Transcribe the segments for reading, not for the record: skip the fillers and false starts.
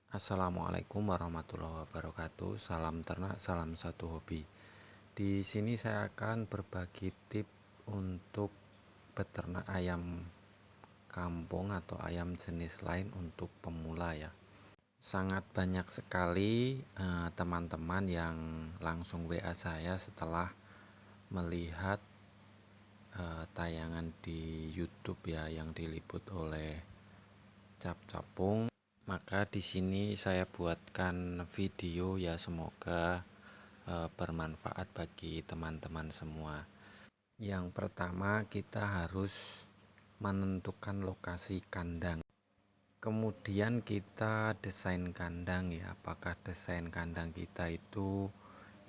Assalamualaikum warahmatullahi wabarakatuh. Salam ternak, salam satu hobi. Di sini saya akan berbagi tip untuk beternak ayam kampung atau ayam jenis lain untuk pemula ya. Sangat banyak sekali teman-teman yang langsung WA saya setelah melihat tayangan di YouTube ya yang diliput oleh Cap Capung. Maka di sini saya buatkan video ya, semoga bermanfaat bagi teman-teman semua. Yang pertama, kita harus menentukan lokasi kandang. Kemudian kita desain kandang ya, apakah desain kandang kita itu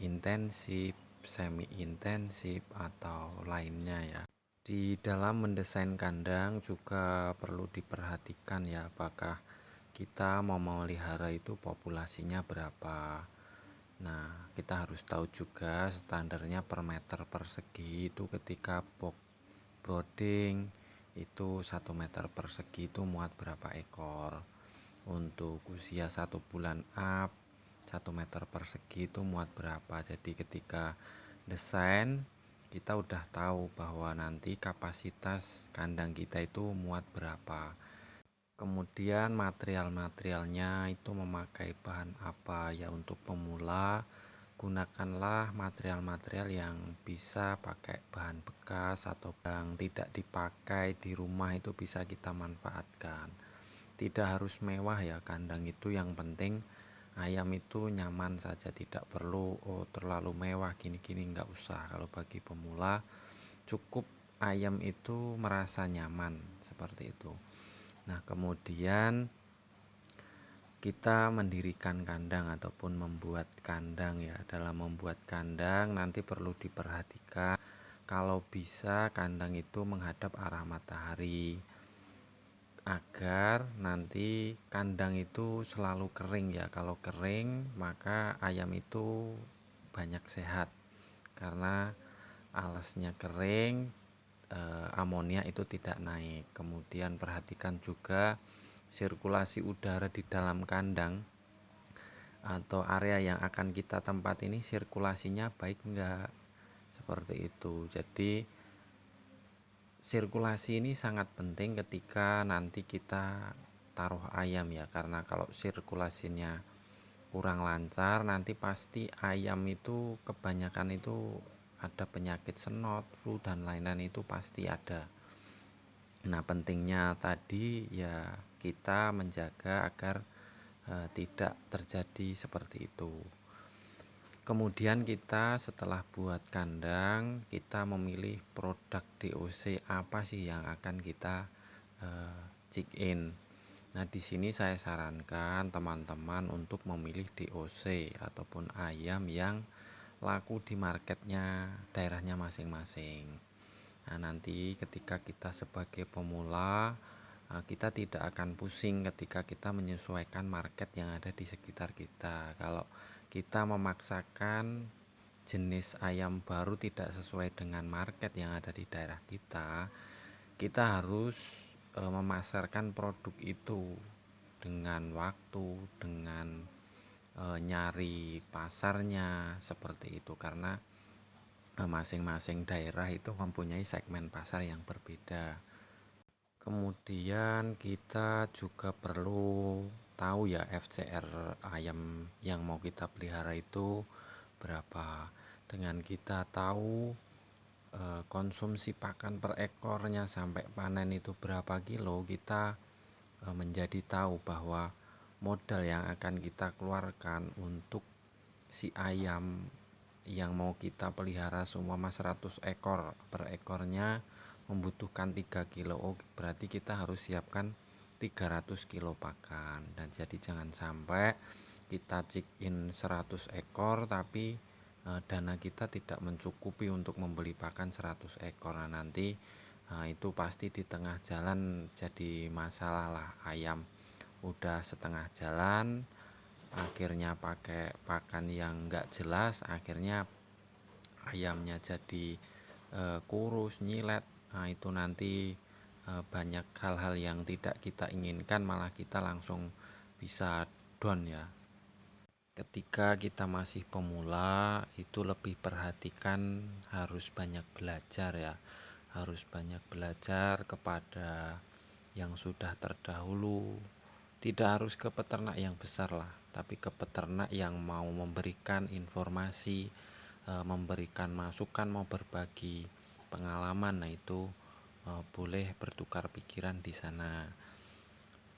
intensif, semi intensif atau lainnya ya. Di dalam mendesain kandang juga perlu diperhatikan ya, apakah kita mau memelihara itu populasinya berapa. Nah, kita harus tahu juga standarnya per meter persegi itu ketika box brooding itu 1 meter persegi itu muat berapa ekor. Untuk usia 1 bulan up 1 meter persegi itu muat berapa. Jadi ketika desain kita udah tahu bahwa nanti kapasitas kandang kita itu muat berapa. Kemudian material-materialnya itu memakai bahan apa ya. Untuk pemula gunakanlah material-material yang bisa pakai bahan bekas atau yang tidak dipakai di rumah itu bisa kita manfaatkan. Tidak harus mewah ya kandang itu, yang penting ayam itu nyaman saja, tidak perlu terlalu mewah gini-gini, nggak usah. Kalau bagi pemula cukup ayam itu merasa nyaman seperti itu. Nah, kemudian kita mendirikan kandang ataupun membuat kandang ya. Dalam membuat kandang nanti perlu diperhatikan kalau bisa kandang itu menghadap arah matahari, agar nanti kandang itu selalu kering ya. Kalau kering maka ayam itu banyak sehat, karena alasnya kering, amonia itu tidak naik. Kemudian perhatikan juga sirkulasi udara di dalam kandang atau area yang akan kita tempat ini, sirkulasinya baik enggak, seperti itu. Jadi sirkulasi ini sangat penting ketika nanti kita taruh ayam ya, karena kalau sirkulasinya kurang lancar nanti pasti ayam itu kebanyakan itu ada penyakit senot, flu dan lain-lain itu pasti ada. Nah, pentingnya tadi ya kita menjaga agar tidak terjadi seperti itu. Kemudian kita setelah buat kandang, kita memilih produk DOC apa sih yang akan kita check in. Nah, di sini saya sarankan teman-teman untuk memilih DOC ataupun ayam yang laku di marketnya daerahnya masing-masing. Nah, nanti ketika kita sebagai pemula, kita tidak akan pusing ketika kita menyesuaikan market yang ada di sekitar kita. Kalau kita memaksakan jenis ayam baru tidak sesuai dengan market yang ada di daerah kita, kita harus memasarkan produk itu dengan waktu, dengan nyari pasarnya seperti itu, karena masing-masing daerah itu mempunyai segmen pasar yang berbeda. Kemudian kita juga perlu tahu ya FCR ayam yang mau kita pelihara itu berapa. Dengan kita tahu konsumsi pakan per ekornya sampai panen itu berapa kilo, kita menjadi tahu bahwa modal yang akan kita keluarkan untuk si ayam yang mau kita pelihara seumpama 100 ekor, per ekornya membutuhkan 3 kilo. Berarti kita harus siapkan 300 kilo pakan. Dan jadi jangan sampai kita check in 100 ekor tapi dana kita tidak mencukupi untuk membeli pakan 100 ekor. Nah, nanti itu pasti di tengah jalan jadi masalah lah. Ayam udah setengah jalan akhirnya pakai pakan yang enggak jelas, akhirnya ayamnya jadi kurus, nyilet. Nah, itu nanti banyak hal-hal yang tidak kita inginkan, malah kita langsung bisa down ya. Ketika kita masih pemula itu lebih perhatikan, harus banyak belajar ya, harus banyak belajar kepada yang sudah terdahulu. Tidak harus ke peternak yang besar lah, tapi ke peternak yang mau memberikan informasi, memberikan masukan, mau berbagi pengalaman. Nah itu boleh bertukar pikiran di sana.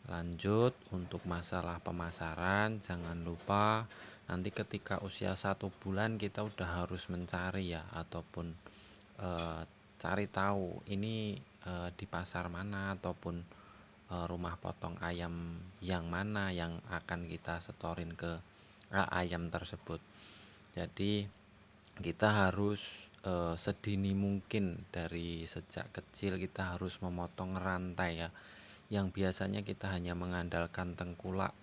Lanjut untuk masalah pemasaran, jangan lupa nanti ketika usia 1 bulan kita udah harus mencari ya, ataupun cari tahu ini di pasar mana, ataupun rumah potong ayam yang mana yang akan kita setorin ke ayam tersebut. Jadi kita harus sedini mungkin, dari sejak kecil kita harus memotong rantai ya, yang biasanya kita hanya mengandalkan tengkulak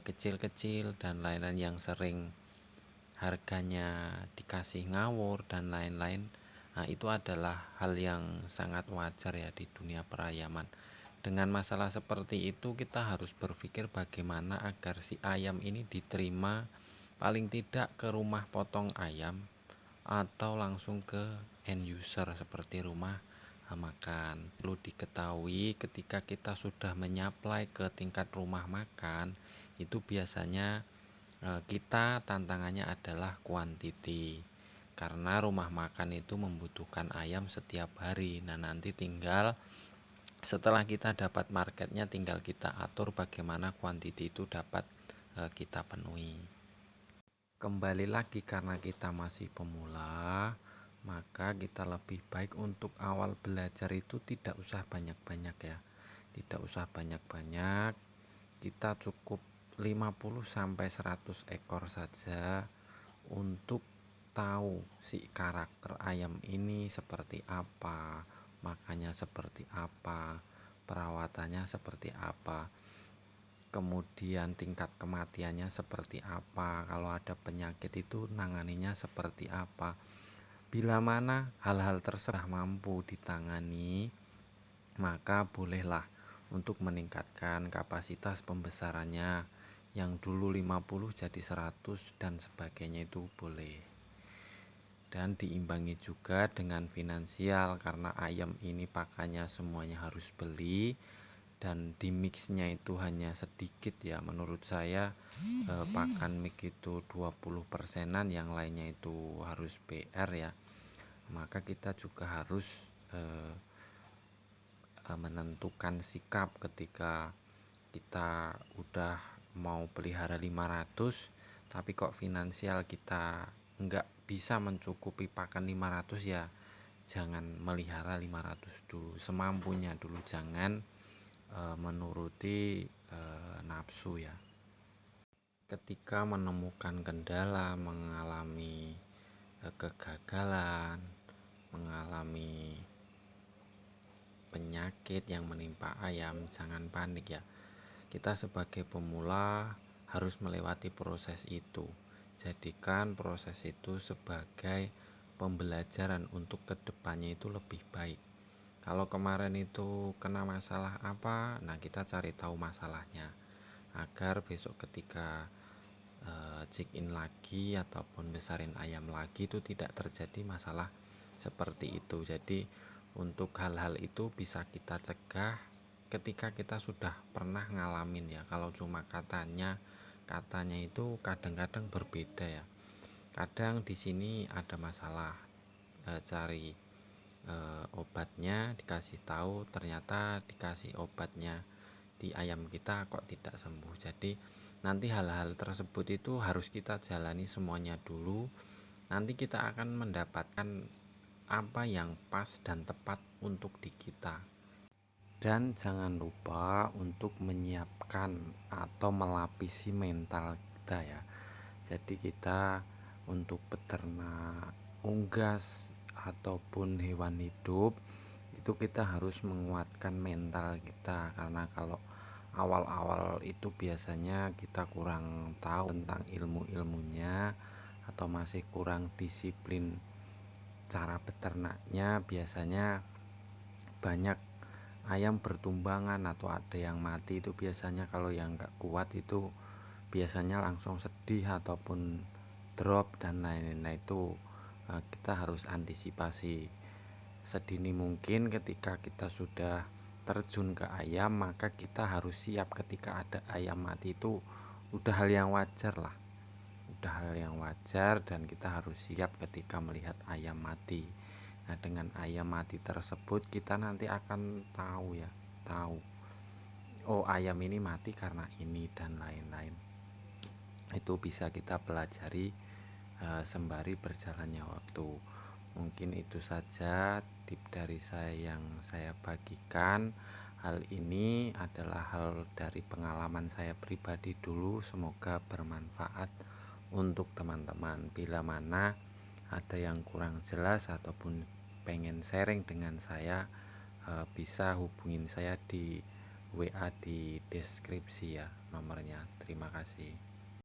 kecil-kecil dan lain-lain yang sering harganya dikasih ngawur dan lain-lain. Nah itu adalah hal yang sangat wajar ya di dunia perayaman. Dengan masalah seperti itu kita harus berpikir bagaimana agar si ayam ini diterima paling tidak ke rumah potong ayam atau langsung ke end user seperti rumah makan. Perlu diketahui ketika kita sudah menyaplai ke tingkat rumah makan, itu biasanya kita tantangannya adalah kuantiti, karena rumah makan itu membutuhkan ayam setiap hari. Nah nanti tinggal setelah kita dapat marketnya, tinggal kita atur bagaimana kuantiti itu dapat kita penuhi. Kembali lagi, karena kita masih pemula, maka kita lebih baik untuk awal belajar itu tidak usah banyak-banyak ya. Tidak usah banyak-banyak, kita cukup 50-100 ekor saja untuk tahu si karakter ayam ini seperti apa, makannya seperti apa, perawatannya seperti apa, kemudian tingkat kematiannya seperti apa, kalau ada penyakit itu nanganinya seperti apa. Bila mana hal-hal tersebut mampu ditangani, maka bolehlah untuk meningkatkan kapasitas pembesarannya, yang dulu 50 jadi 100 dan sebagainya, itu boleh. Dan diimbangi juga dengan finansial, karena ayam ini pakannya semuanya harus beli, dan di mixnya itu hanya sedikit ya. Menurut saya pakan mix itu 20%-an, yang lainnya itu harus PR ya. Maka kita juga harus menentukan sikap ketika kita udah mau pelihara 500 tapi kok finansial kita enggak bisa mencukupi pakan 500, ya jangan melihara 500 dulu, semampunya dulu, jangan menuruti nafsu ya. Ketika menemukan kendala, mengalami kegagalan, mengalami penyakit yang menimpa ayam, jangan panik ya. Kita sebagai pemula harus melewati proses itu. Jadikan proses itu sebagai pembelajaran untuk kedepannya itu lebih baik. Kalau kemarin itu kena masalah apa, nah kita cari tahu masalahnya, agar besok ketika check in lagi ataupun besarin ayam lagi itu tidak terjadi masalah seperti itu. Jadi untuk hal-hal itu bisa kita cegah ketika kita sudah pernah ngalamin ya. Kalau cuma katanya itu kadang-kadang berbeda ya. Kadang di sini ada masalah, cari obatnya, dikasih tahu, ternyata dikasih obatnya di ayam kita kok tidak sembuh. Jadi nanti hal-hal tersebut itu harus kita jalani semuanya dulu. Nanti kita akan mendapatkan apa yang pas dan tepat untuk di kita. Dan jangan lupa untuk menyiapkan atau melapisi mental kita ya. Jadi kita untuk peternak unggas ataupun hewan hidup itu kita harus menguatkan mental kita, karena kalau awal-awal itu biasanya kita kurang tahu tentang ilmu-ilmunya atau masih kurang disiplin cara beternaknya, biasanya banyak ayam bertumbangan atau ada yang mati. Itu biasanya kalau yang nggak kuat itu biasanya langsung sedih ataupun drop dan lain-lain. Nah itu kita harus antisipasi sedini mungkin. Ketika kita sudah terjun ke ayam, maka kita harus siap ketika ada ayam mati. Itu udah hal yang wajar lah, udah hal yang wajar, dan kita harus siap ketika melihat ayam mati. Nah dengan ayam mati tersebut kita nanti akan tahu ya, tahu oh ayam ini mati karena ini dan lain-lain. Itu bisa kita pelajari sembari berjalannya waktu. Mungkin itu saja tip dari saya yang saya bagikan. Hal ini adalah hal dari pengalaman saya pribadi dulu, semoga bermanfaat untuk teman-teman. Bila mana ada yang kurang jelas ataupun pengen sharing dengan saya, bisa hubungin saya di WA di deskripsi ya nomornya. Terima kasih.